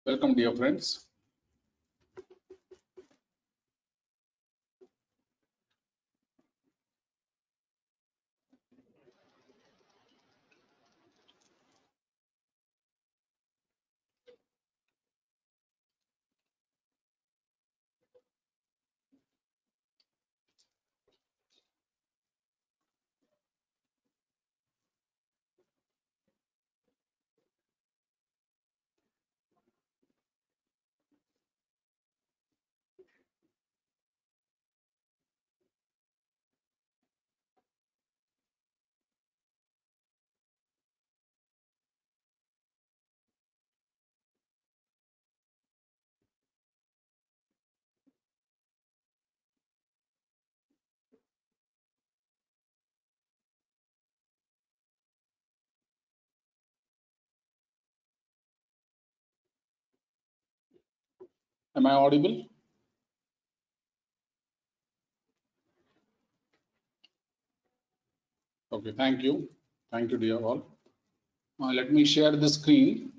Welcome, dear friends. Am I audible? Okay, thank you. Thank you, dear all. Let me share the screen.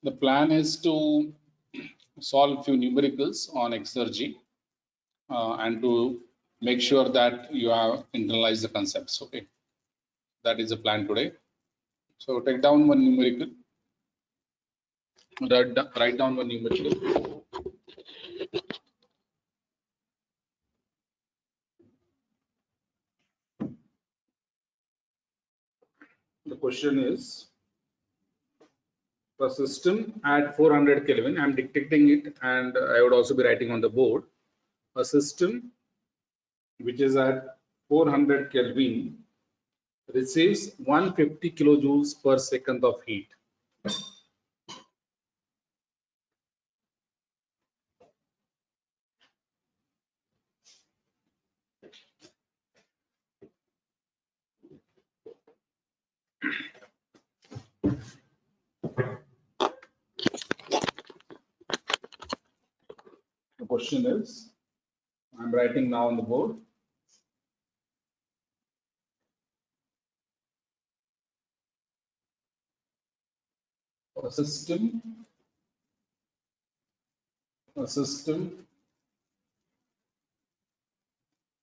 The plan is to solve few numericals on Exergy and to make sure that you have internalized the concepts. Okay, that is the plan today. So take down one numerical. Write down one numerical. The question is, the system at 400 Kelvin, I'm dictating it and I would also be writing on the board. A system which is at 400 Kelvin receives 150 kilojoules per second of heat. The question is, I'm writing now on the board. A system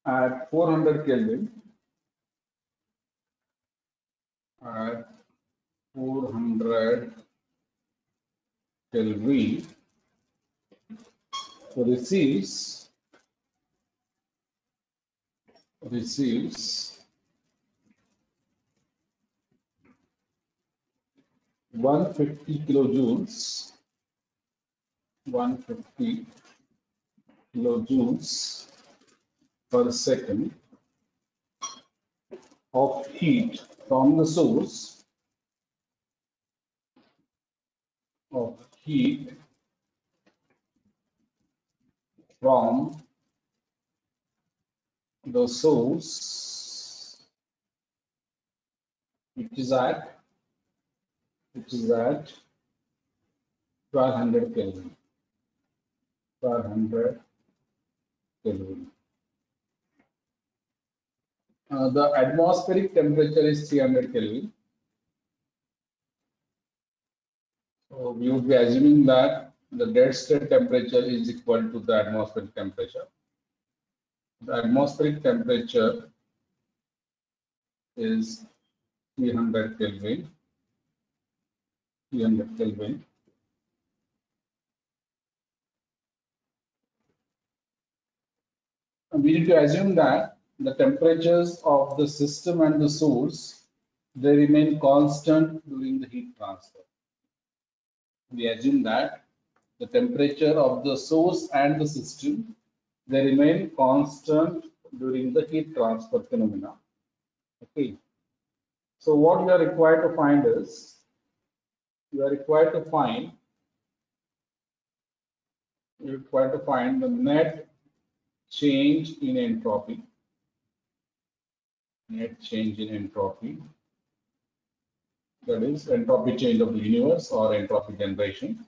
at 400 Kelvin receives 150 kilojoules per second of heat from the source which is at 1200 Kelvin. The atmospheric temperature is 300 Kelvin. So we would be assuming that the dead state temperature is equal to the atmospheric temperature. The atmospheric temperature is 300 Kelvin. And we need to assume that the temperatures of the system and the source, they remain constant during the heat transfer. We assume that the temperature of the source and the system, they remain constant during the heat transfer phenomena. Okay. So what we are required to find is, we are required to find the net change in entropy. That is entropy change of the universe or entropy generation.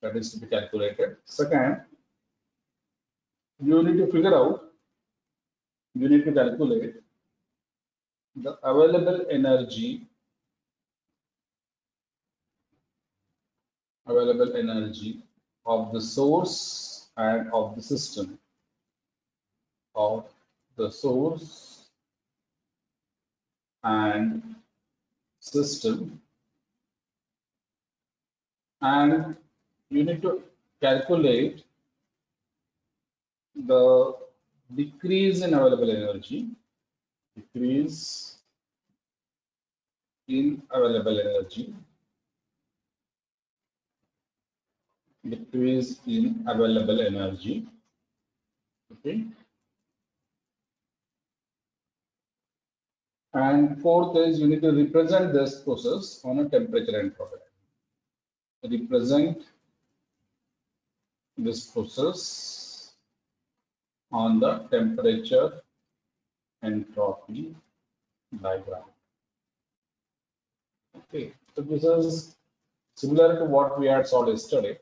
That is to be calculated. Second, you need to calculate the available energy of the source and of the system, of the source and system, and you need to calculate the decrease in available energy, decrease in available energy, decrease in available energy. Okay. And fourth is you need to represent this process on a temperature entropy. Represent this process on the temperature entropy diagram. Okay, so this is similar to what we had solved yesterday.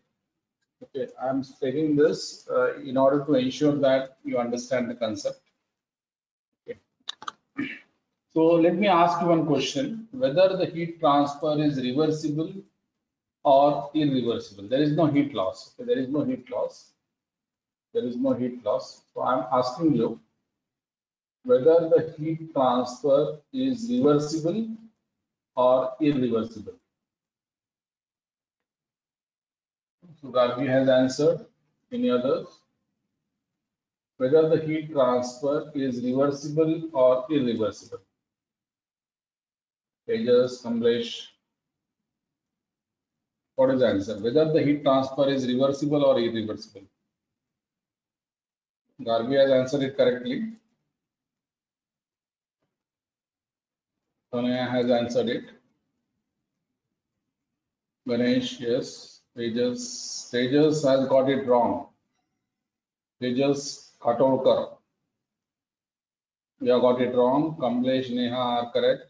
Okay, I'm taking this in order to ensure that you understand the concept. Okay. So let me ask you one question, whether the heat transfer is reversible or irreversible. There is no heat loss. Okay, there is no heat loss. There is no heat loss. So I'm asking you whether the heat transfer is reversible or irreversible. So Gargi has answered. Any others? Whether the heat transfer is reversible or irreversible. Tejas, Kamlesh. What is the answer? Whether the heat transfer is reversible or irreversible. Gargi has answered it correctly. Tanaya has answered it. Ganesh, yes. Tejas has got it wrong. Tejas Khatolkar. You have got it wrong. Kamlesh, Neha are correct.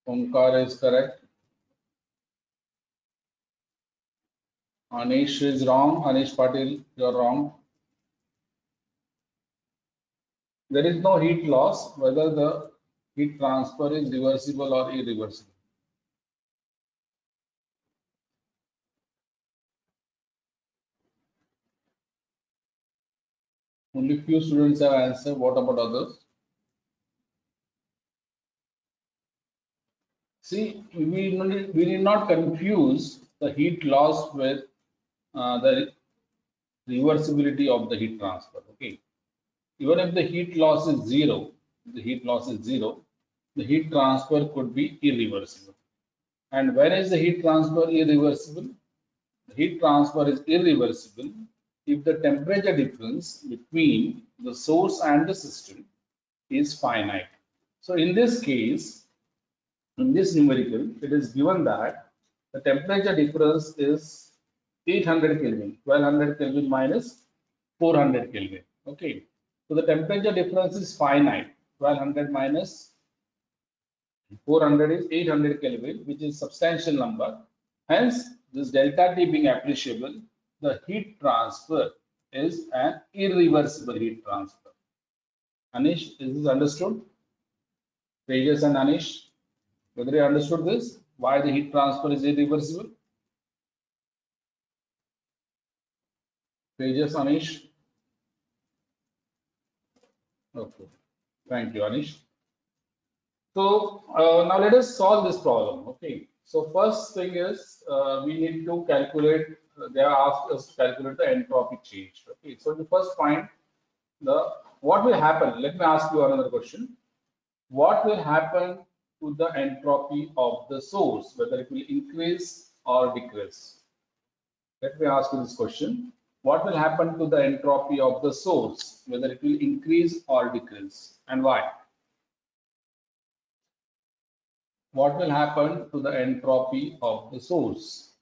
Omkar is correct. Anish is wrong. Anish Patil, you are wrong. There is no heat loss, whether the heat transfer is reversible or irreversible. Only few students have answered. What about others? See, we need not confuse the heat loss with the reversibility of the heat transfer. Okay, even if the heat loss is zero, the heat transfer could be irreversible. And when is the heat transfer irreversible? The heat transfer is irreversible if the temperature difference between the source and the system is finite. So in this case, in this numerical, it is given that the temperature difference is 800 Kelvin, 1200 Kelvin minus 400 Kelvin. Okay, so the temperature difference is finite. 1200 minus 400 is 800 Kelvin, which is substantial number. Hence, this delta T being appreciable, the heat transfer is an irreversible heat transfer. Anish, is this understood? Tejas and Anish, whether you understood this, why the heat transfer is irreversible? Tejas, Anish. Okay, thank you, Anish. So now let us solve this problem. Okay, so first thing is we need to calculate. They are asked us to calculate the entropy change. Okay, so the first point, what will happen? Let me ask you another question. What will happen to the entropy of the source, whether it will increase or decrease? Let me ask you this question. What will happen to the entropy of the source, whether it will increase or decrease, and why? What will happen to the entropy of the source?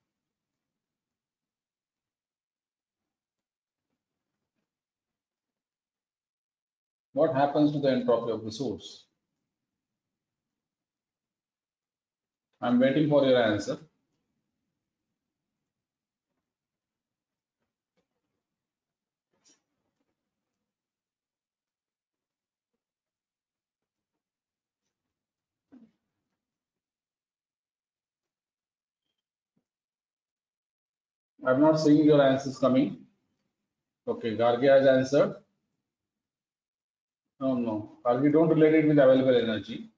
What happens to the entropy of the source? I'm waiting for your answer. I'm not seeing your answers coming. Okay, Gargi has answered. No. Gargi, don't relate it with available energy.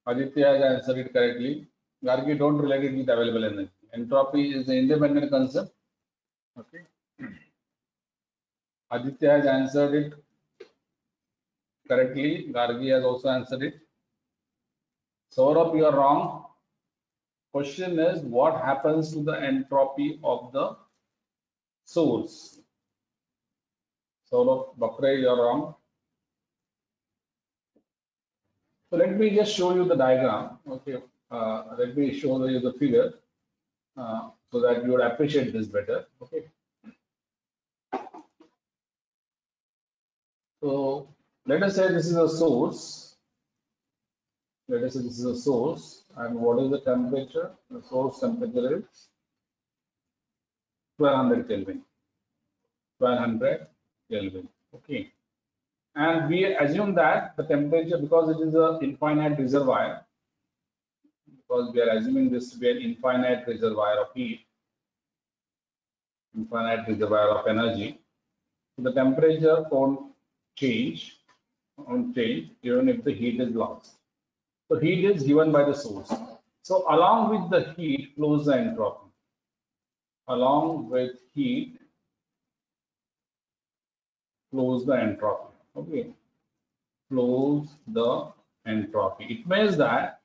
Aditya has answered it correctly. Gargi, don't relate it with available energy. Entropy is an independent concept. Okay. Aditya has answered it correctly. Gargi has also answered it. Saurabh, you are wrong. Question is, what happens to the entropy of the source? Saurabh Bakre, you are wrong. So let me just show you the diagram. Okay. Let me show you the figure so that you would appreciate this better. Okay. So let us say this is a source. Let us say this is a source, and what is the temperature? The source temperature is 1200 Kelvin. 1200 Kelvin. Okay. And we assume that the temperature, because it is an infinite reservoir, because we are assuming this to be an infinite reservoir of heat, infinite reservoir of energy, so the temperature won't change even if the heat is lost. So heat is given by the source. So along with the heat flows the entropy. Along with heat flows the entropy. Okay, flows the entropy. It means that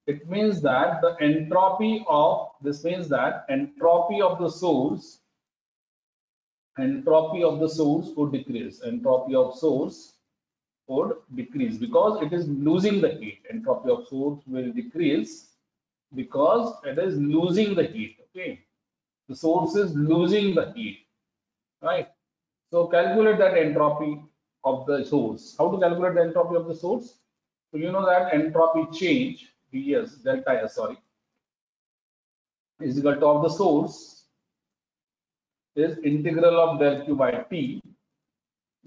the entropy of this means that entropy of the source would decrease. Entropy of source would decrease because it is losing the heat. Entropy of source will decrease because it is losing the heat. Okay, the source is losing the heat, right? So calculate that entropy of the source. How to calculate the entropy of the source? So you know that entropy change ds delta S, sorry, is equal to of the source is integral of del Q by T,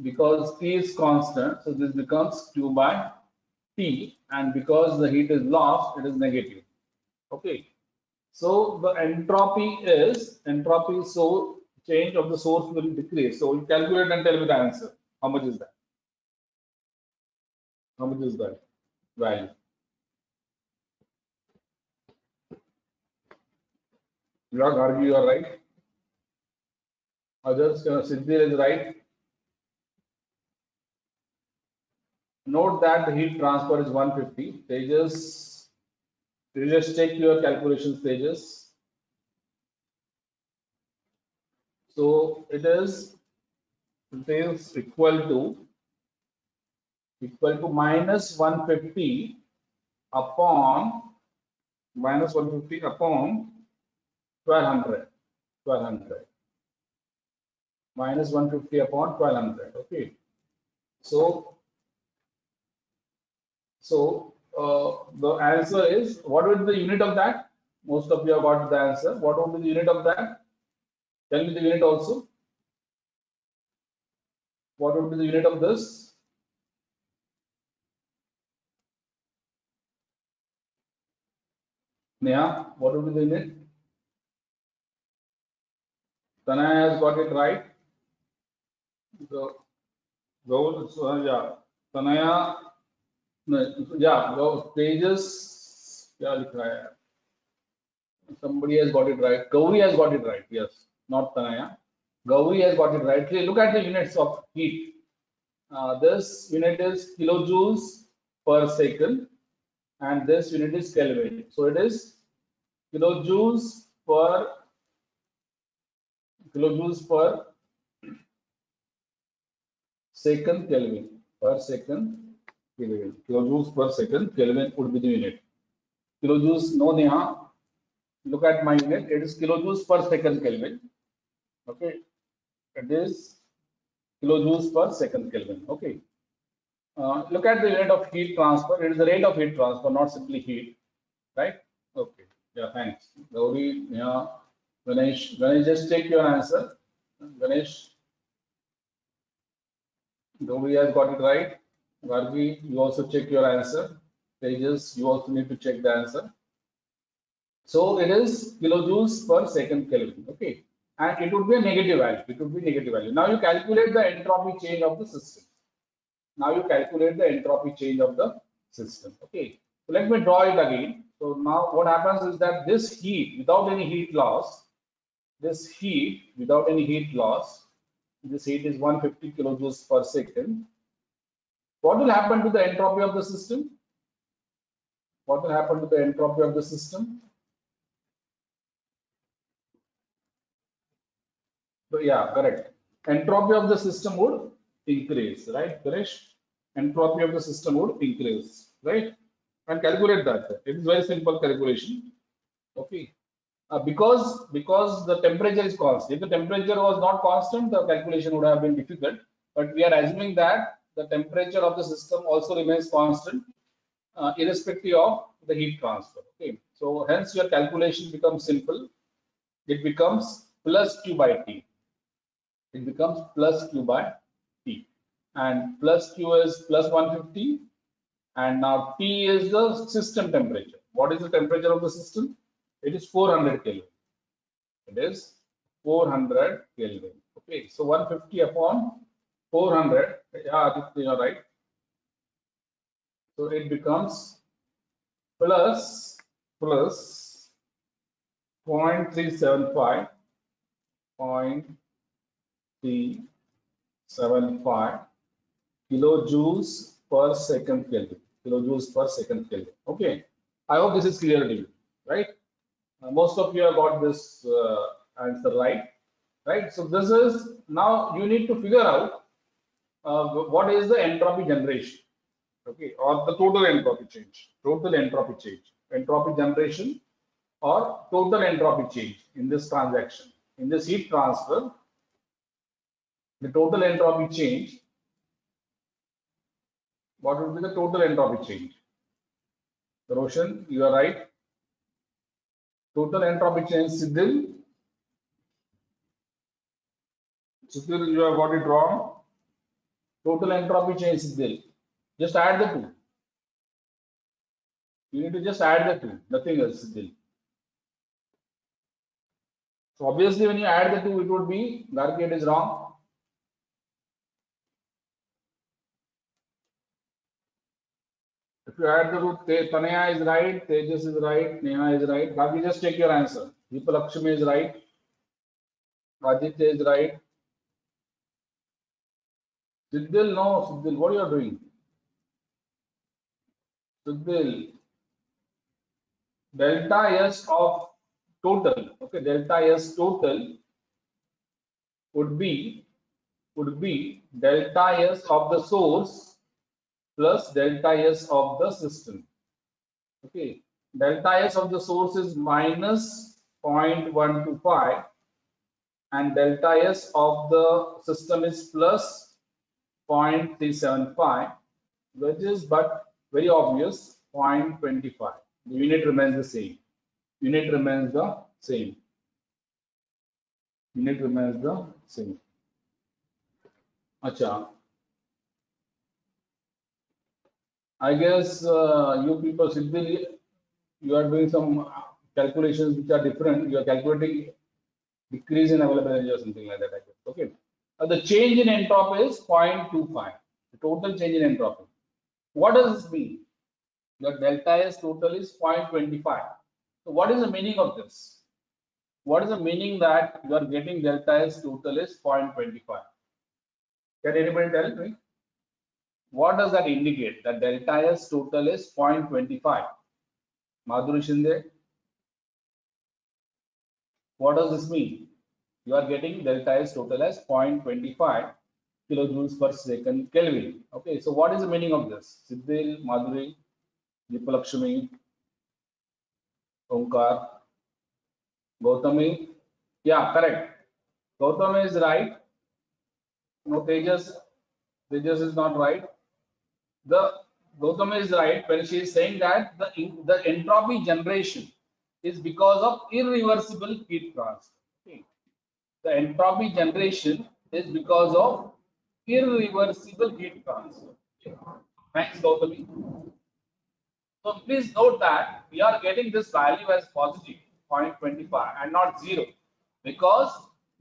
because T is constant, so this becomes Q by T, and because the heat is lost, it is negative. Okay, so the entropy so change of the source will decrease. So you calculate and tell me the answer. How much is that? How much is that value? You are Gargi, you are right. Others, Siddhi is right. Note that the heat transfer is 150. Tejas, check your calculation stages. So it is equal to minus 150 upon 1200. Minus 150 upon 1200. Okay. So the answer is, what would be the unit of that? Most of you have got the answer. What would be the unit of that? Tell me the unit also. What would be the unit of this? Neha, what would be the unit? Tanaya has got it right. So yeah, Tanaya, yeah, pages. Yeah, somebody has got it right. Gauri has got it right. Yes, not Tanaya. Gauri has got it right. Look at the units of heat. This unit is kilojoules per second, and this unit is Kelvin. So it is kilojoules per second Kelvin. Kilojoules per second Kelvin would be the unit. Kilojoules, no Neha. Look at my unit. It is kilojoules per second Kelvin. Okay. It is kilojoules per second Kelvin. Okay. Look at the unit of heat transfer. It is the rate of heat transfer, not simply heat. Right? Okay. Yeah, thanks. Gauri, yeah. Ganesh, just take your answer. Ganesh, Gauri has got it right. Gargi, you also check your answer. Tejas, you also need to check the answer. So it is kilojoules per second Kelvin. Okay. and it would be a negative value. It would be negative value. Now you calculate the entropy change of the system. Now you calculate the entropy change of the system. Okay. So let me draw it again. So now what happens is that this heat without any heat loss, this heat without any heat loss, this heat is 150 kilojoules per second. What will happen to the entropy of the system? What will happen to the entropy of the system? So yeah, correct. Entropy of the system would increase, right, Ganesh? Entropy of the system would increase, right? And calculate that. It is very simple calculation. Okay. Because the temperature is constant. If the temperature was not constant, the calculation would have been difficult. But we are assuming that the temperature of the system also remains constant, irrespective of the heat transfer. Okay. So hence your calculation becomes simple. It becomes plus Q by T. It becomes plus Q by T. And plus Q is plus 150. And now T is the system temperature. What is the temperature of the system? It is 400 Kelvin. It is 400 Kelvin. Okay, so 150 upon 400. Yeah, you are right. So it becomes plus 0.375 kilojoules per second Kelvin. Kilojoules per second Kelvin. Okay, I hope this is clear to you, right? Most of you have got this answer right? So this is, now you need to figure out what is the entropy generation, okay, or the total entropy change, entropy generation or total entropy change in this transaction, in this heat transfer, the total entropy change. What would be the total entropy change? Roshan, you are right. Total entropy change, Siddhil, you have got it wrong. Total entropy change, Siddhil. Just add the two. You need to just add the two, nothing else, Siddhil. So obviously, when you add the two, it would be, Gargi, is wrong. If you add the root, Tanaya is right, Tejas is right, Neha is right. Gargi, just take your answer. Deepalakshmi is right. Aditya is right. Siddhil, no, Siddhil, what you are doing? Siddhil, delta S of total, okay, delta S total would be delta S of the source plus delta S of the system. Okay, delta S of the source is minus 0.125 and delta S of the system is plus 0.375, which is but very obvious 0.25. The unit remains the same. Unit remains the same. Unit remains the same. Acha. I guess you people, Siddhil, you are doing some calculations which are different. You are calculating decrease in available energy or something like that. I guess. Okay. The change in entropy is 0.25. The total change in entropy. What does this mean? Your delta S total is 0.25. So what is the meaning of this? What is the meaning that you are getting delta S total is 0.25? Can anybody tell me? What does that indicate? That delta S total is 0.25. Madhuri Shinde, what does this mean? You are getting delta S total as 0.25 kilojoules per second Kelvin. Okay, so what is the meaning of this? Siddhil, Madhuri, Deepalakshmi, Omkar, Gautami. Yeah, correct. Gautami is right. No, Tejas is not right. The Gautami is right when she is saying that the entropy generation is because of irreversible heat transfer. Okay. The entropy generation is because of irreversible heat transfer. Okay. Thanks, Gautami. So please note that we are getting this value as positive 0.25 and not 0, because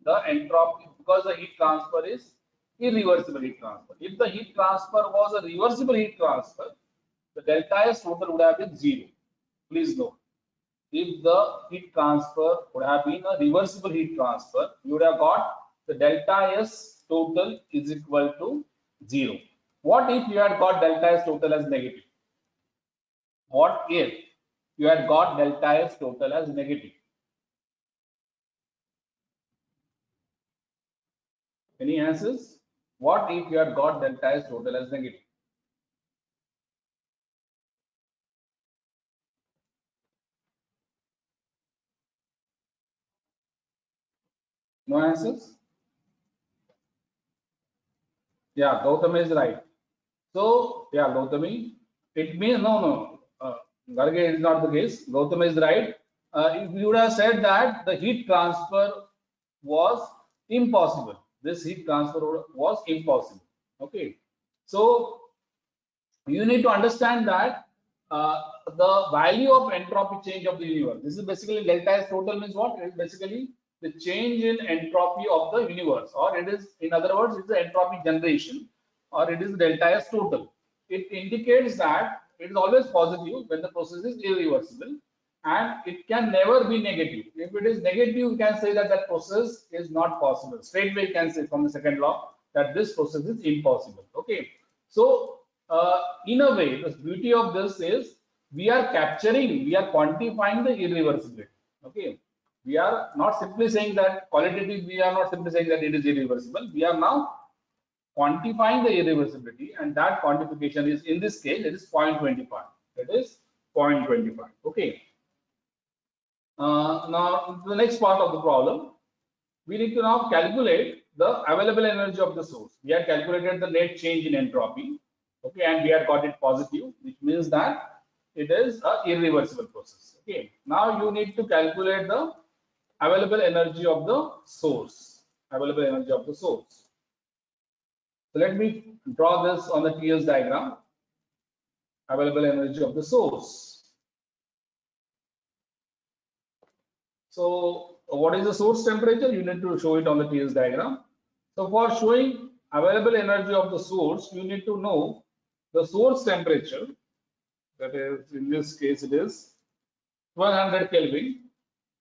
the entropy, because the heat transfer is irreversible heat transfer. If the heat transfer was a reversible heat transfer, the delta S total would have been 0. Please note, if the heat transfer would have been a reversible heat transfer, you would have got the delta S total is equal to 0. What if you had got delta S total as negative? What if you had got delta S total as negative? Any answers? What if you had got delta S total as negative? No answers? Yeah, Gautami is right. So, yeah, Gautami, it means no. Garge is not the case. Gautami is right. If you would have said that the heat transfer was impossible, this heat transfer was impossible. Okay. So, you need to understand that the value of entropy change of the universe. This is basically delta S total means what? It is basically the change in entropy of the universe, or it is, in other words, it's the entropy generation, or it is delta S total. It indicates that it is always positive when the process is irreversible, and it can never be negative. If it is negative, you can say that that process is not possible. Straight away, you can say from the second law that this process is impossible. Okay. So, in a way, the beauty of this is we are quantifying the irreversibility. Okay. We are not simply saying that qualitative, we are not simply saying that it is irreversible. We are now quantifying the irreversibility, and that quantification is, in this case, it is 0.25. It is 0.25. Okay. Now, the next part of the problem, we need to now calculate the available energy of the source. We have calculated the net change in entropy, okay, and we have got it positive, which means that it is a irreversible process. Okay, now you need to calculate the available energy of the source. Available energy of the source. So let me draw this on the TS diagram. Available energy of the source. So what is the source temperature? You need to show it on the TS diagram. So for showing available energy of the source, you need to know the source temperature. That is, in this case, it is 1200 Kelvin.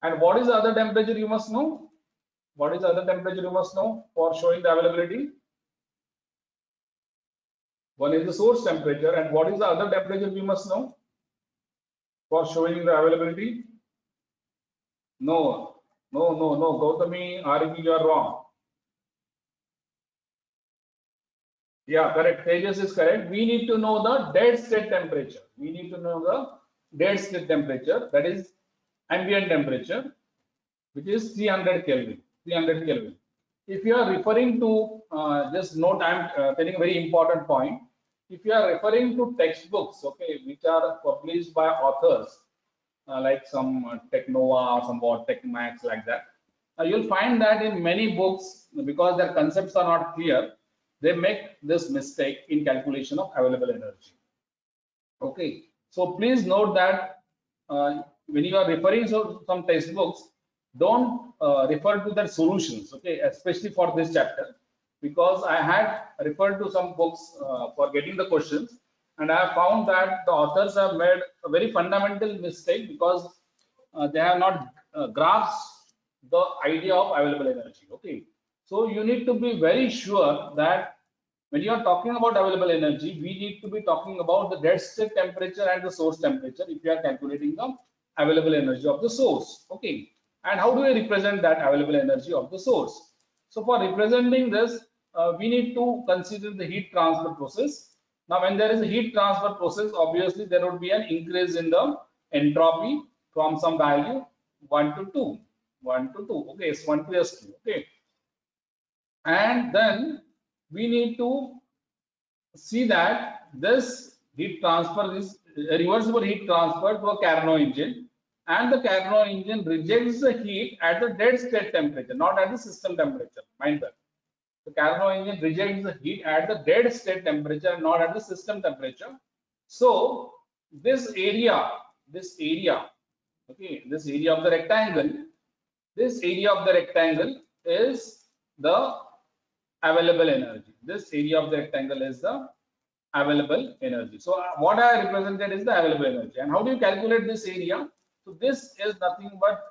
And what is the other temperature you must know? What is the other temperature you must know for showing the availability? One is the source temperature, and what is the other temperature we must know for showing the availability? No, Gautami, Ariki, you are wrong. Yeah, correct. Tejas is correct. We need to know the dead state temperature. We need to know the dead state temperature, that is ambient temperature, which is 300 Kelvin. 300 Kelvin. If you are referring to, just note, I am telling a very important point. If you are referring to textbooks, okay, which are published by authors, like some Technova or some TechMax, like that, you'll find that in many books, because their concepts are not clear, they make this mistake in calculation of available energy. Okay, so please note that when you are referring to some textbooks, don't refer to their solutions, okay, especially for this chapter, because I had referred to some books for getting the questions, and I have found that the authors have made a very fundamental mistake, because they have not grasped the idea of available energy. Okay, so you need to be very sure that when you are talking about available energy, we need to be talking about the dead state temperature and the source temperature if you are calculating the available energy of the source. Okay, and how do we represent that available energy of the source? So for representing this, we need to consider the heat transfer process. Now, when there is a heat transfer process, obviously there would be an increase in the entropy from some value 1 to 2. 1 to 2. Okay, S1 to S2. Okay, and then we need to see that this heat transfer is a reversible heat transfer to a Carnot engine, and the Carnot engine rejects the heat at the dead state temperature, not at the system temperature. Mind that. The Carnot engine rejects the heat at the dead state temperature, not at the system temperature. So this area, okay, this area of the rectangle is the available energy. This area of the rectangle is the available energy. So what I represented is the available energy. And how do you calculate this area? So this is nothing but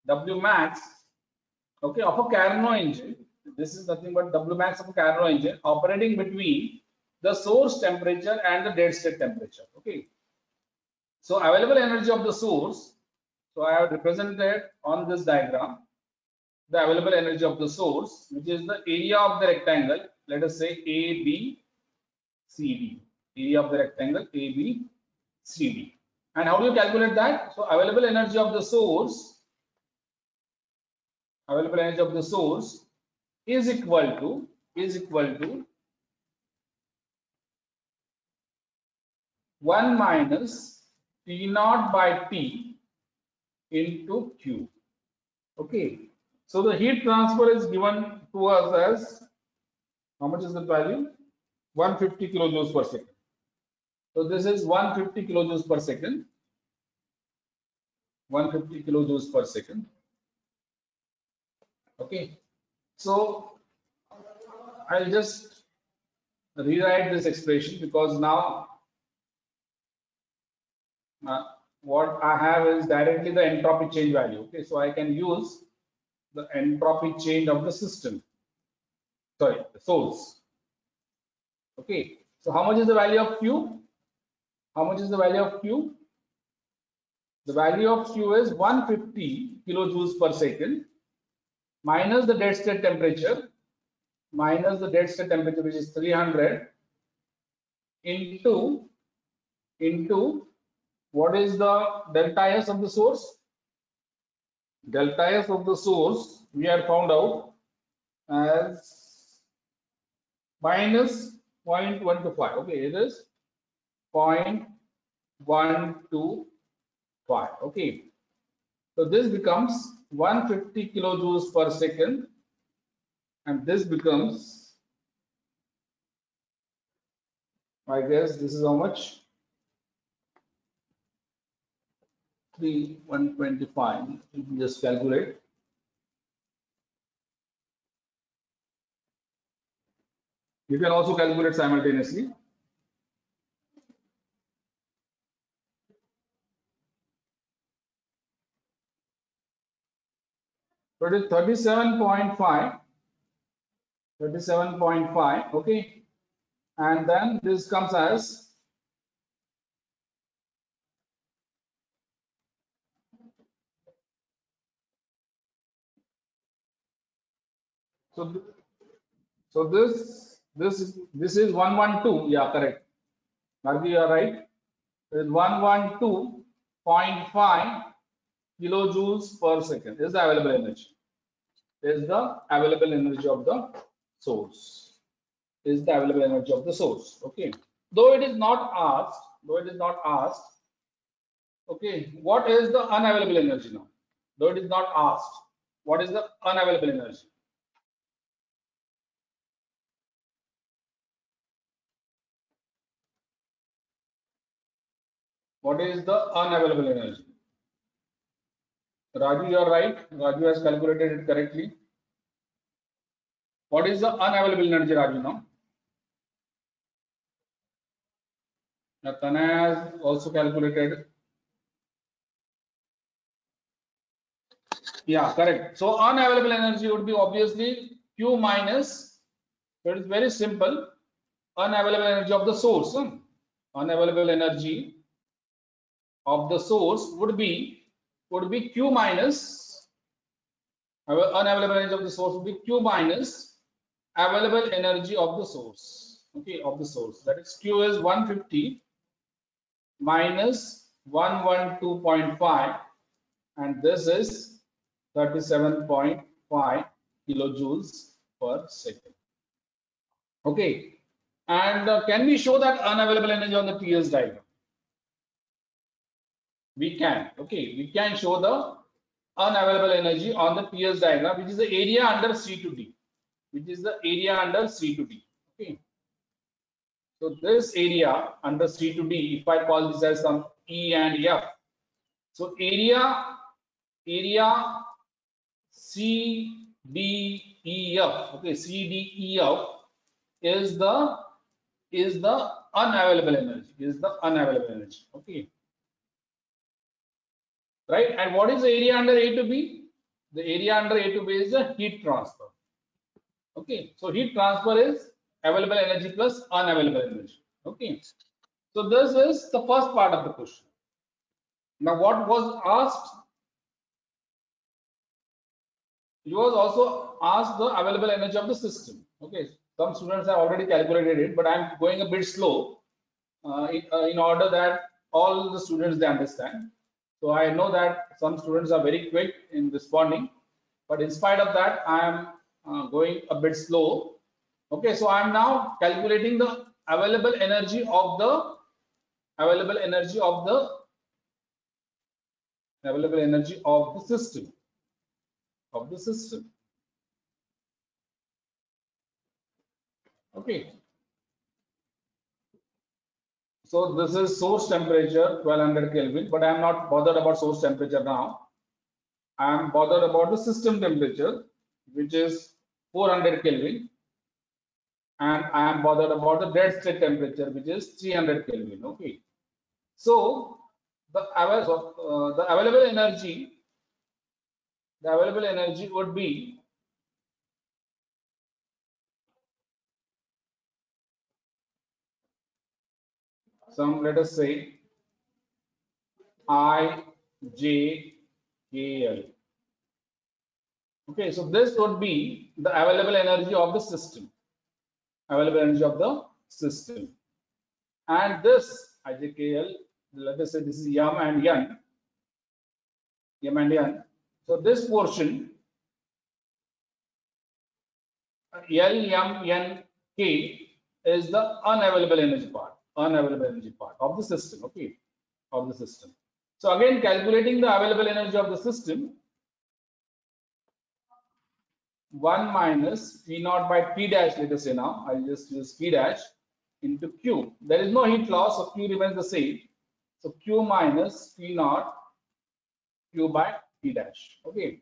W max, okay, of a Carnot engine. This is nothing but W max of a Carnot engine operating between the source temperature and the dead state temperature. Okay. So available energy of the source. So I have represented on this diagram the available energy of the source, which is the area of the rectangle. Let us say A, B, C, D. Area of the rectangle A, B, C, D. And how do you calculate that? So available energy of the source, is equal to 1 minus T naught by T into Q. Okay. So the heat transfer is given to us as, how much is the value? 150 kilojoules per second. So this is 150 kilojoules per second. 150 kilojoules per second. Okay. So I'll just rewrite this expression because now what I have is directly the entropy change value. Okay. So I can use the entropy change of the system. Sorry, the source. Okay. So how much is the value of Q? How much is the value of Q? The value of Q is 150 kilojoules per second minus the dead state temperature, which is 300 into what is the delta S of the source? Delta S of the source we have found out as minus 0.125. Okay, it is 0.125. Okay, so this becomes 150 kilojoules per second, and this becomes, I guess this is how much? 125. You can just calculate. You can also calculate simultaneously. So it is 37.5. Okay, and then this comes as so this is 112. Yeah, correct. Margi, you are right. It is 112.5 kilojoules per second is the available energy. Is the available energy of the source. Okay. Though it is not asked. Okay, what is the unavailable energy now? Though it is not asked, what is the unavailable energy? What is the unavailable energy? Raju, you are right. Raju has calculated it correctly. What is the unavailable energy, Raju, now? Tanay has also calculated. Yeah, correct. So unavailable energy would be obviously Q minus. So it is very simple. Unavailable energy of the source. Unavailable energy of the source would be Q minus. Unavailable energy of the source would be Q minus available energy of the source. Okay, of the source. That is Q is 150 minus 112.5, and this is 37.5 kilojoules per second. Okay, and can we show that unavailable energy on the TS diagram? We can. Okay, we can show the unavailable energy on the TS diagram, which is the area under C to D. Okay. So this area under C to D, if I call this as some E and F. So area C D, E, F. Okay, C, D, E, F is the unavailable energy. Is the unavailable energy. Okay, right? And what is the area under A to B? The area under A to B is the heat transfer. Okay, so heat transfer is available energy plus unavailable energy. Okay, so this is the first part of the question. Now, what was asked? It was also asked the available energy of the system. Okay, some students have already calculated it, but I'm going a bit slow in order that all the students they understand. So I know that some students are very quick in responding, but in spite of that, I am going a bit slow. Okay, so I am now calculating the available energy of the available energy of the available energy of the system of the system. Okay, so this is source temperature 1200 Kelvin, but I am not bothered about source temperature now. I am bothered about the system temperature, which is 400 Kelvin, and I am bothered about the dead state temperature, which is 300 Kelvin. Okay, so the available energy would be some, let us say, I, J, K, L. Okay, so this would be the available energy of the system. Available energy of the system. And this IJKL, let us say this is M and N. M and N. So this portion L, M, N, K is the unavailable energy part. Unavailable energy part of the system. Okay, of the system. So again, calculating the available energy of the system, 1 minus P naught by P dash, let us say now, I'll just use P dash into Q. There is no heat loss, so Q remains the same. So Q minus P naught Q by P dash. Okay.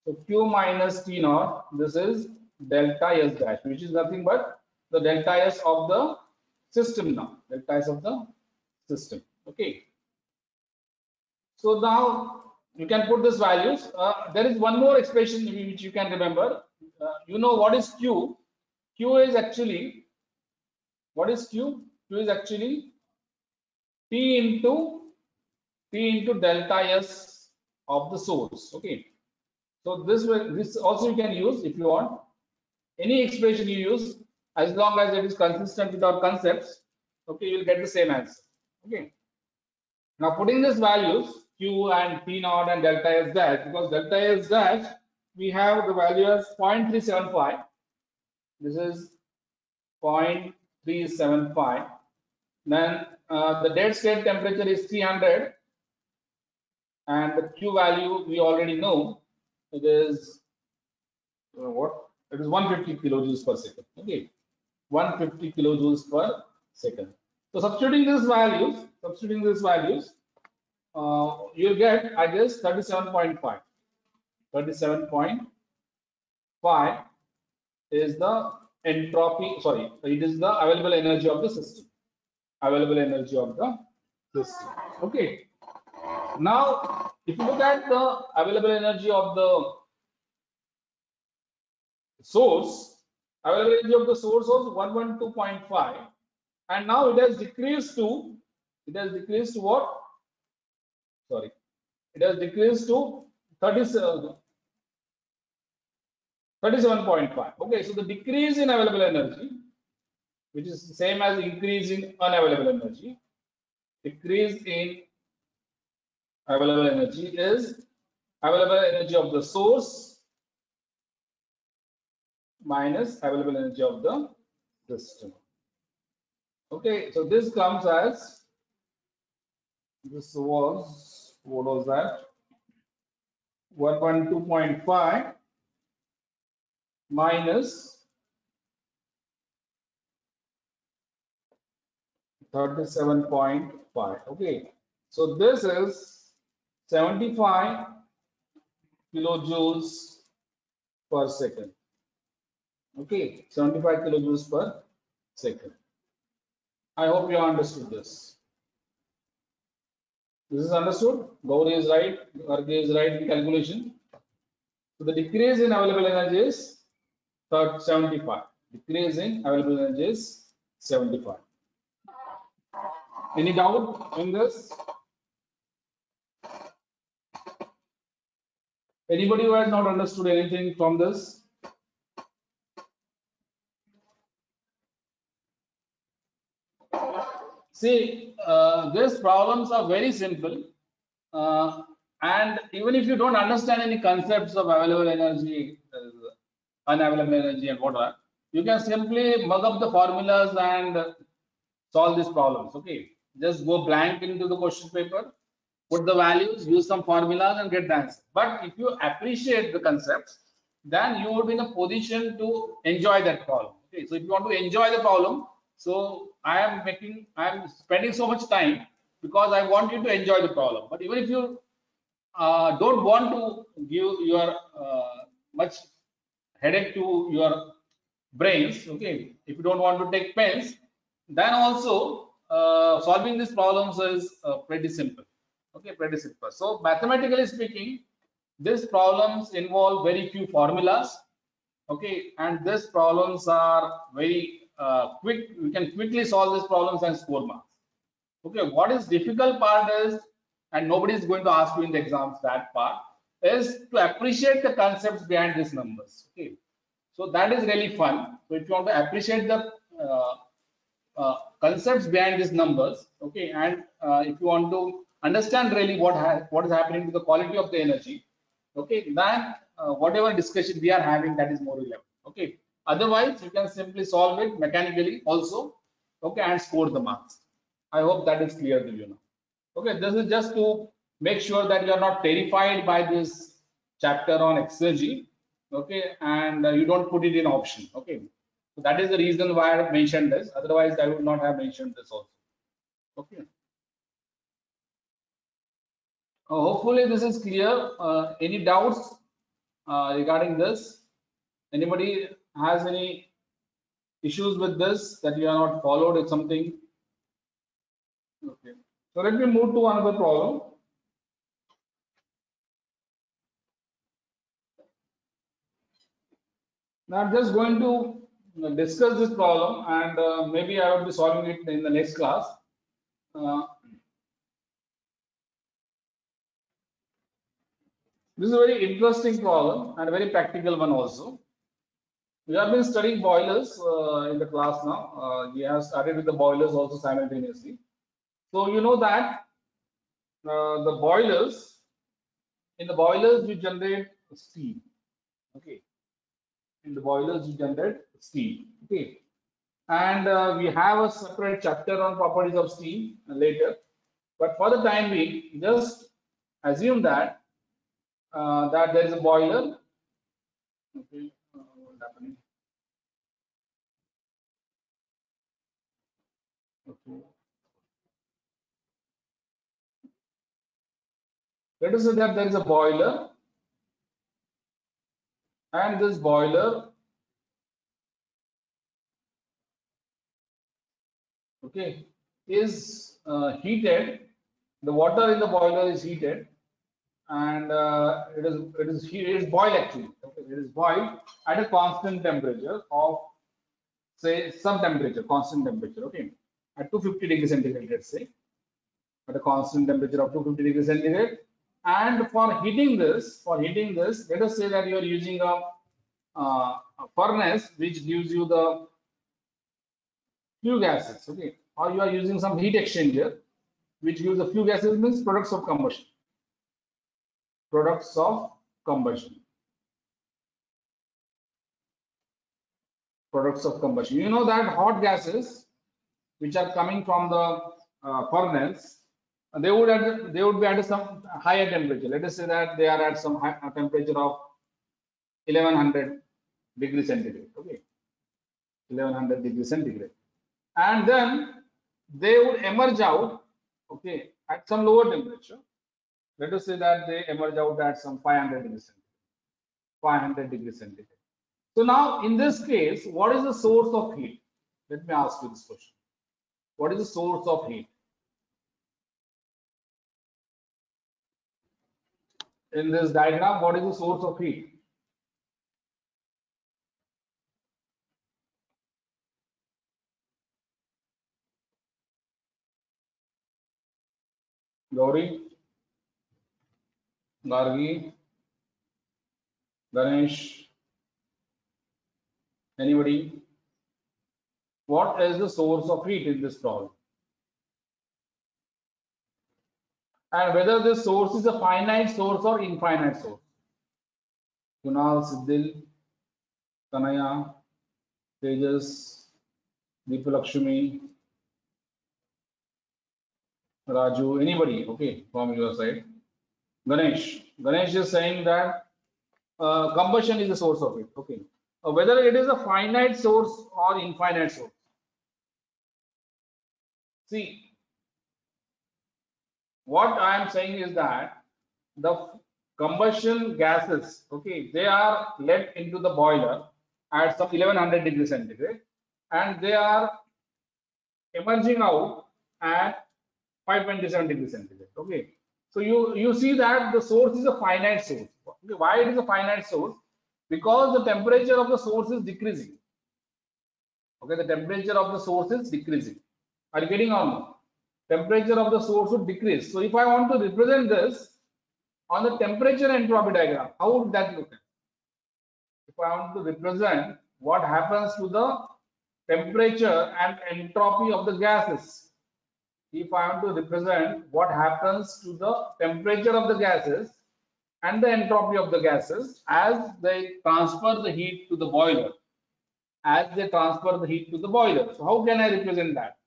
So Q minus T naught, this is delta S dash, which is nothing but the delta S of the system now. Delta S of the system. Okay. So now you can put these values. There is one more expression which you can remember. You know what is Q? Q is actually, what is Q? Q is actually P into delta S of the source. Okay. So this also you can use if you want. Any expression you use, as long as it is consistent with our concepts, okay, you will get the same answer. Okay. Now putting these values Q and P naught and delta S dash, because delta S dash we have the value as 0.375. This is 0.375. Then the dead state temperature is 300, and the Q value we already know. It is what? It is 150 kilojoules per second. Okay, 150 kilojoules per second. So substituting these values, you'll get, I guess, 37.5. 37.5 is the entropy. Sorry, it is the available energy of the system. Available energy of the system. Okay. Now, if you look at the available energy of the source, available energy of the source was 112.5, and now it has decreased to what? Sorry, it has decreased to 37.5. Okay, so the decrease in available energy, which is the same as increase in unavailable energy, decrease in available energy is available energy of the source minus available energy of the system. Okay, so this comes as, this was, what was that? 112.5 minus 37.5. Okay, so this is 75 kilojoules per second. Okay, 75 kilojoules per second. I hope you understood this. This is understood. Gauri is right. Gargi is right in calculation. So the decrease in available energy is 75. Decrease in available energy is 75. Any doubt in this? Anybody who has not understood anything from this? See, these problems are very simple. And even if you don't understand any concepts of available energy, unavailable energy, and whatever, you can simply mug up the formulas and solve these problems. Okay, just go blank into the question paper, put the values, use some formulas, and get the answer. But if you appreciate the concepts, then you would be in a position to enjoy that problem. Okay, so if you want to enjoy the problem, so I am spending so much time because I want you to enjoy the problem. But even if you don't want to give your much headache to your brains, okay, if you don't want to take pens, then also solving these problems is pretty simple. Okay, pretty simple. So mathematically speaking, these problems involve very few formulas. Okay, and these problems are very quick. We can quickly solve these problems and score marks. Okay, what is difficult part is, and nobody is going to ask you in the exams that part, is to appreciate the concepts behind these numbers. Okay, so that is really fun. So if you want to appreciate the concepts behind these numbers, okay, and if you want to understand really what is happening to the quality of the energy, okay, then whatever discussion we are having, that is more relevant. Okay, otherwise you can simply solve it mechanically also, okay, and score the marks. I hope that is clear to you now. Okay, this is just to make sure that you are not terrified by this chapter on exergy, okay, and you don't put it in option. Okay, so that is the reason why I have mentioned this. Otherwise, I would not have mentioned this also. Okay. Hopefully, this is clear. Any doubts regarding this? Anybody has any issues with this that you are not followed or something? Okay. So let me move to another problem. Now I'm just going to discuss this problem, and maybe I will be solving it in the next class. Uh, this is a very interesting problem and a very practical one also. We have been studying boilers in the class now. We have started with the boilers also simultaneously. So you know that the boilers, in the boilers we generate steam. Okay, in the boilers we generate steam. Okay, and we have a separate chapter on properties of steam later. But for the time being, just assume that that there is a boiler. Okay, what's happening? Okay. Let us say that there is a boiler, and this boiler, okay, is heated. The water in the boiler is heated, and it is boiled actually. Okay, it is boiled at a constant temperature of, say, some temperature, constant temperature. Okay, at 250 degrees centigrade, let's say, at a constant temperature of 250 degrees centigrade. And for heating this, let us say that you are using a furnace which gives you the flue gases, okay, or you are using some heat exchanger which gives the flue gases, means products of combustion. Products of combustion. Products of combustion. You know that hot gases which are coming from the furnace, they would be at some higher temperature. Let us say that they are at some high temperature of 1100 degrees centigrade. Okay, 1100 degrees centigrade, and then they would emerge out, okay, at some lower temperature. Let us say that they emerge out at some 500 degrees centigrade. 500 degrees centigrade. So now in this case, what is the source of heat? Let me ask you this question. What is the source of heat? In this diagram, what is the source of heat? Gauri, Gargi, Ganesh, anybody? What is the source of heat in this problem? And whether this source is a finite source or infinite source. Kunal, Siddhil, Kanaya, Tejas, Deepalakshmi, Raju, anybody, okay, from your side. Ganesh. Ganesh is saying that combustion is the source of it. Okay. Whether it is a finite source or infinite source. See, what I am saying is that the combustion gases, okay, they are let into the boiler at some 1100 degrees centigrade, and they are emerging out at 527 degrees centigrade. Okay. So you see that the source is a finite source. Okay. Why it is a finite source? Because the temperature of the source is decreasing. Okay, the temperature of the source is decreasing. Are you getting on? Temperature of the source would decrease. So if I want to represent this on the temperature entropy diagram, how would that look? If I want to represent what happens to the temperature and entropy of the gases, if I want to represent what happens to the temperature of the gases and the entropy of the gases as they transfer the heat to the boiler, So how can I represent that?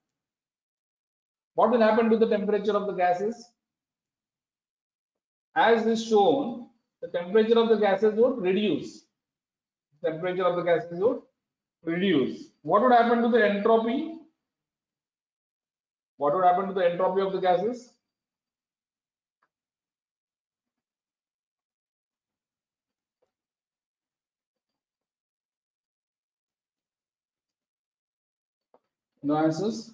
What will happen to the temperature of the gases? As is shown, the temperature of the gases would reduce. Temperature of the gases would reduce. What would happen to the entropy? What would happen to the entropy of the gases? No answers?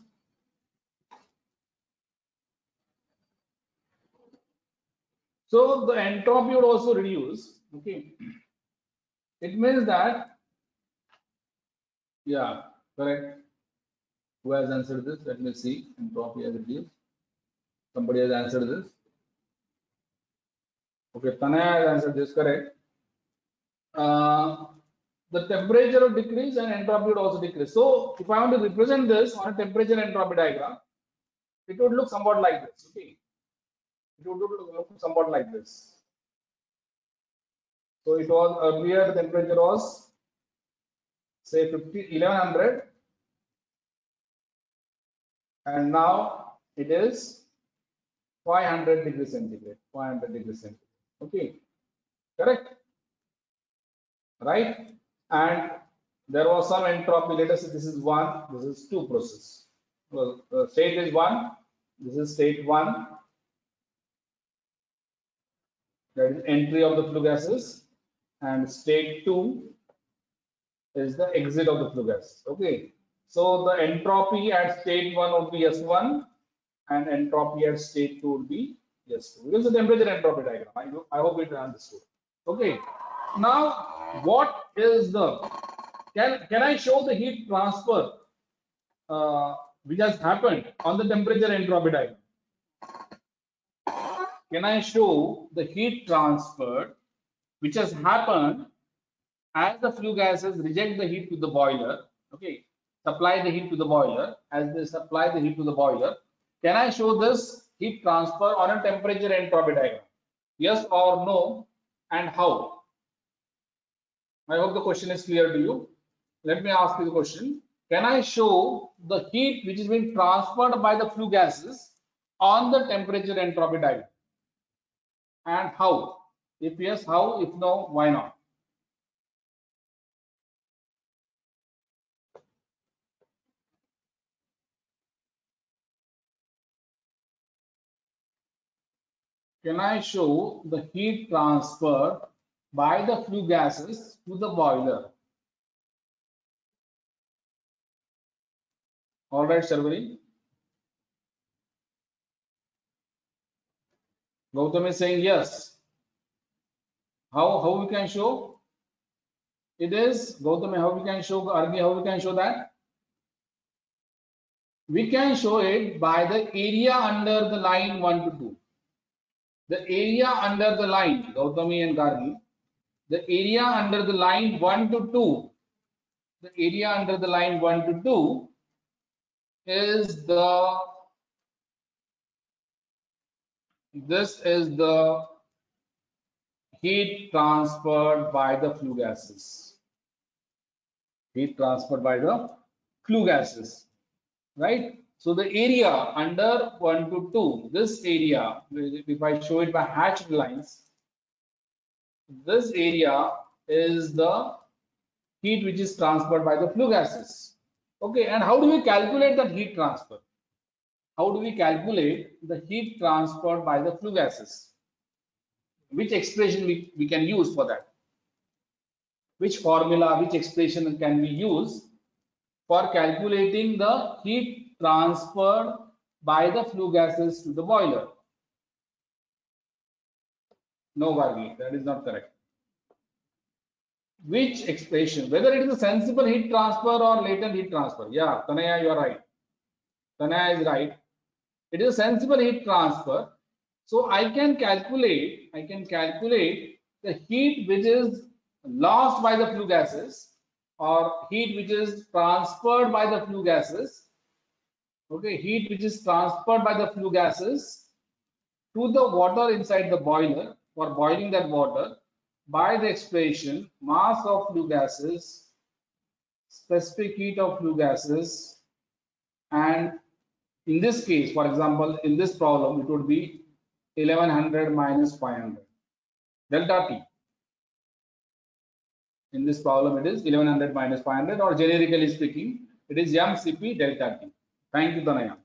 So the entropy would also reduce. Okay. It means that, yeah, correct. Who has answered this? Let me see. Entropy has reduced. Somebody has answered this. Okay, Tanaya has answered this, correct. The temperature would decrease and entropy would also decrease. So if I want to represent this on a temperature entropy diagram, it would look somewhat like this. Okay, it would look somewhat like this. So it was earlier the temperature was say 1100, and now it is 500 degrees centigrade. 500 degrees centigrade. Okay, correct, right? And there was some entropy. Let us say this is one, this is two process. Well, state is one, this is state one, that is entry of the flue gases, and state two is the exit of the flue gas. Okay, so the entropy at state one would be S1, and entropy at state two would be S2. This is the temperature entropy diagram. I hope it understood. Okay, now what is the can I show the heat transfer which has happened on the temperature entropy diagram? Can I show the heat transfer which has happened as the flue gases reject the heat to the boiler? Okay, supply the heat to the boiler. As they supply the heat to the boiler, can I show this heat transfer on a temperature entropy diagram? Yes or no, and how? I hope the question is clear to you. Let me ask you the question. Can I show the heat which is being transferred by the flue gases on the temperature entropy diagram? And how? If yes, how? If no, why not? Can I show the heat transfer by the flue gases to the boiler. All right, Sharvari. Gautam is saying yes. How we can show? It is Gautam. How we can show? Argi, how we can show that? We can show it by the area under the line 1 to 2. The area under the line, Gautami and Gargi, the area under the line 1 to 2, the area under the line 1 to 2 is this is the heat transferred by the flue gases. Heat transferred by the flue gases, right? So the area under 1 to 2, this area, if I show it by hatched lines, this area is the heat which is transferred by the flue gases. Okay, and how do we calculate that heat transfer? How do we calculate the heat transferred by the flue gases? Which expression we can use for that? Which formula, which expression can we use for calculating the heat transferred by the flue gases to the boiler? No, Vargi, that is not correct. Which expression, whether it is a sensible heat transfer or latent heat transfer? Yeah, Tanaya, you are right. Tanaya is right. It is a sensible heat transfer. So I can calculate the heat which is lost by the flue gases or heat which is transferred by the flue gases. Okay, heat which is transferred by the flue gases to the water inside the boiler for boiling that water by the expression mass of flue gases, specific heat of flue gases, and in this case, for example, in this problem, it would be 1100 minus 500 delta T. In this problem, it is 1100 minus 500, or generically speaking, it is mCp delta T. Thank you, Tanaya.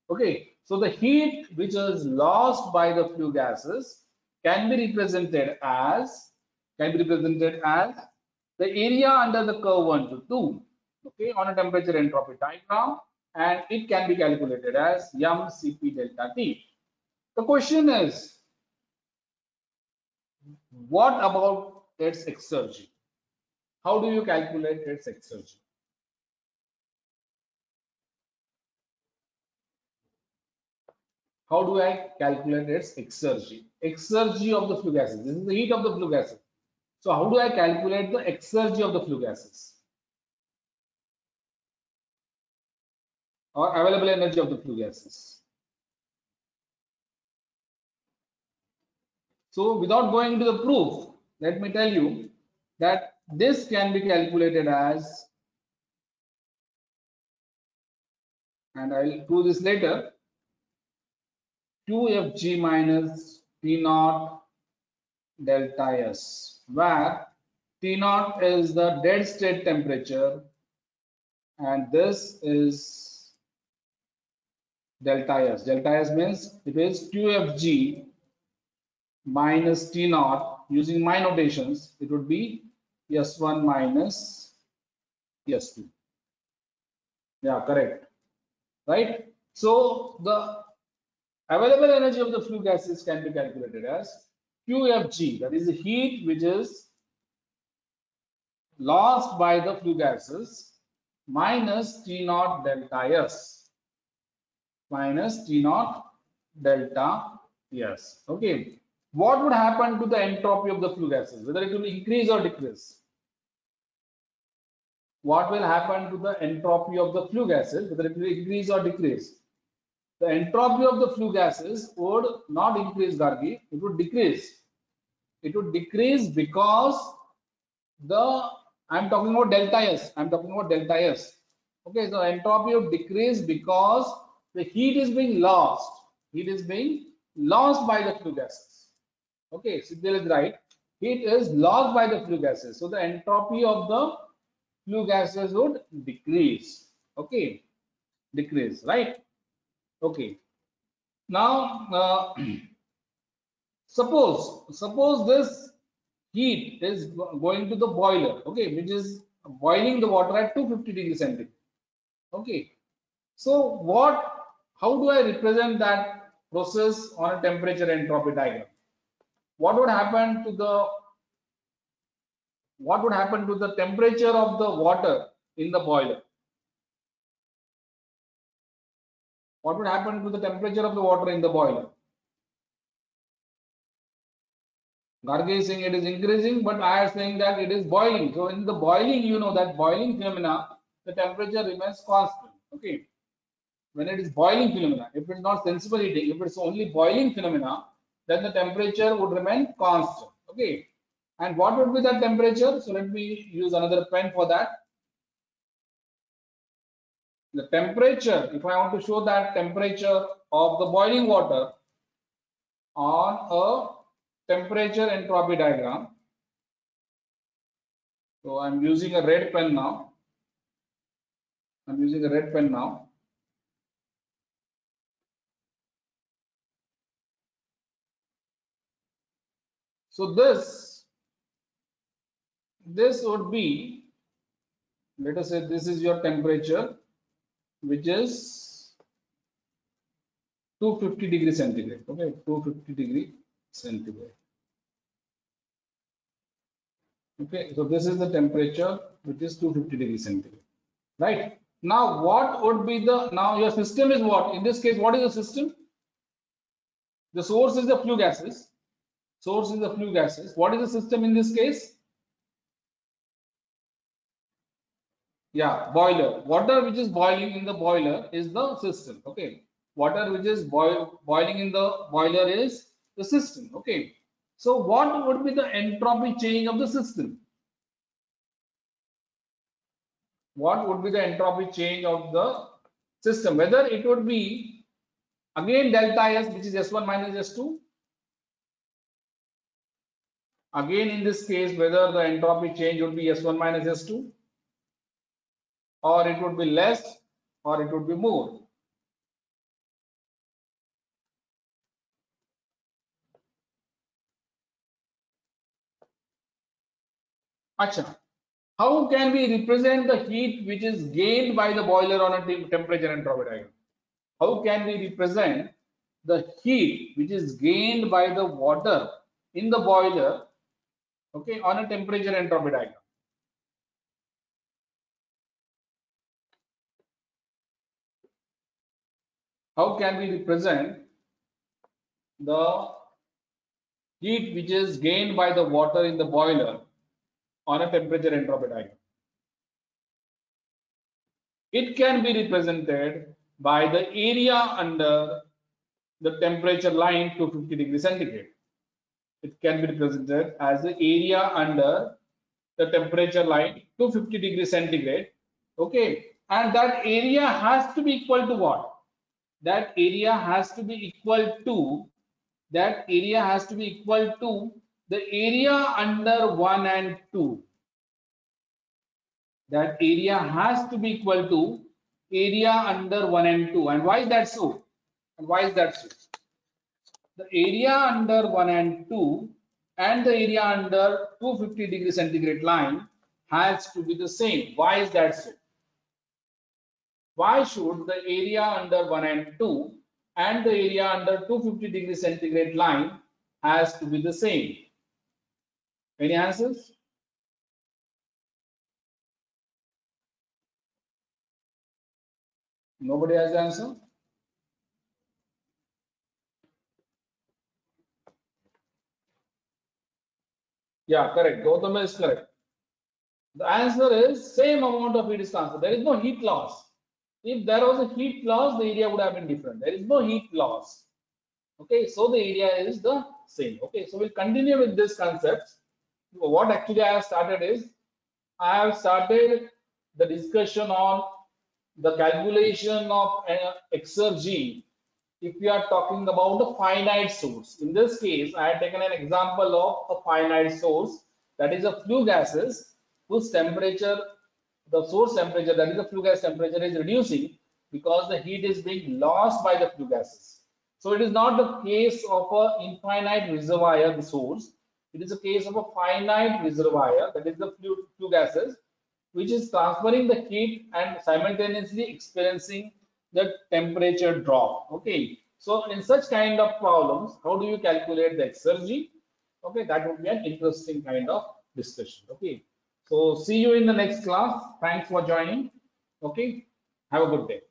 Okay, so the heat which is lost by the flue gases can be represented as the area under the curve 1 to 2. Okay, on a temperature entropy diagram, and it can be calculated as mCp delta T. The question is, what about its exergy? How do you calculate its exergy? How do I calculate its exergy? Exergy of the flue gases. This is the heat of the flue gases. So how do I calculate the exergy of the flue gases? Or available energy of the flue gases? So without going into the proof, let me tell you that this can be calculated as, and I'll do this later, QFG minus T naught delta S, where T naught is the dead state temperature and this is delta S. Delta S means it is QFG minus T naught. Using my notations, it would be S1 minus S2. Yeah, correct. Right? So the available energy of the flue gases can be calculated as QFG, that is the heat which is lost by the flue gases, minus T naught delta S, minus T naught delta S. Okay, what would happen to the entropy of the flue gases, whether it will increase or decrease? What will happen to the entropy of the flue gases, whether it will increase or decrease? The entropy of the flue gases would not increase, Gargi, it would decrease. It would decrease because I'm talking about delta S. Okay, so entropy would decrease because the heat is being lost. Heat is being lost by the flue gases. Okay, Siddhil is right. Heat is lost by the flue gases. So the entropy of the flue gases would decrease. Okay, decrease, right? Okay. Now, suppose this heat is going to the boiler, okay, which is boiling the water at 250 degrees centigrade. Okay, so how do I represent that process on a temperature entropy diagram? What would happen to the temperature of the water in the boiler? What would happen to the temperature of the water in the boiler? Garge is saying it is increasing, but I am saying that it is boiling. So in the boiling, you know that boiling phenomena, the temperature remains constant. Okay. When it is boiling phenomena, if it is not sensible heating, if it's only boiling phenomena, then the temperature would remain constant. Okay. And what would be that temperature? So let me use another pen for that. The temperature, if I want to show that temperature of the boiling water on a temperature entropy diagram. So I'm using a red pen now. So this would be, let us say this is your temperature, which is 250 degrees centigrade. Okay, 250 degree centigrade. Okay, so this is the temperature which is 250 degrees centigrade. Right. Now, what would be now your system is what? In this case, what is the system? The source is the flue gases. What is the system in this case? Yeah, boiler. Water which is boiling in the boiler is the system. Okay. Water which is boiling in the boiler is the system. Okay. So what would be the entropy change of the system? What would be the entropy change of the system? Whether it would be again delta S, which is S1 minus S2. Again, in this case, whether the entropy change would be S1 minus S2, or it would be less, or it would be more. Acha. How can we represent the heat which is gained by the boiler on a temperature entropy diagram? How can we represent the heat which is gained by the water in the boiler, okay, on a temperature entropy diagram? How can we represent the heat which is gained by the water in the boiler on a temperature entropy diagram? It can be represented by the area under the temperature line to 50 degrees centigrade. It can be represented as the area under the temperature line to 50 degrees centigrade. Okay, and that area has to be equal to what? That area has to be equal to the area under 1 and 2. That area has to be equal to area under 1 and 2. And why is that so? The area under 1 and 2 and the area under 250 degrees centigrade line has to be the same. Why is that so? Why should the area under 1 and 2 and the area under 250 degrees centigrade line has to be the same? Any answers? Nobody has the answer? Yeah, correct. Gautama is correct. The answer is same amount of heat is transferred. There is no heat loss. If there was a heat loss, the area would have been different. There is no heat loss. Okay, so the area is the same. Okay, so we'll continue with this concept. What actually I have started is, I have started the discussion on the calculation of exergy if we are talking about a finite source. In this case, I have taken an example of a finite source, that is a flue gases whose temperature, the source temperature, that is the flue gas temperature, is reducing because the heat is being lost by the flue gases. So it is not the case of an infinite reservoir, the source. It is a case of a finite reservoir, that is the flue gases, which is transferring the heat and simultaneously experiencing the temperature drop. Okay. So in such kind of problems, how do you calculate the exergy? Okay, that would be an interesting kind of discussion. Okay. So see you in the next class. Thanks for joining. Okay. Have a good day.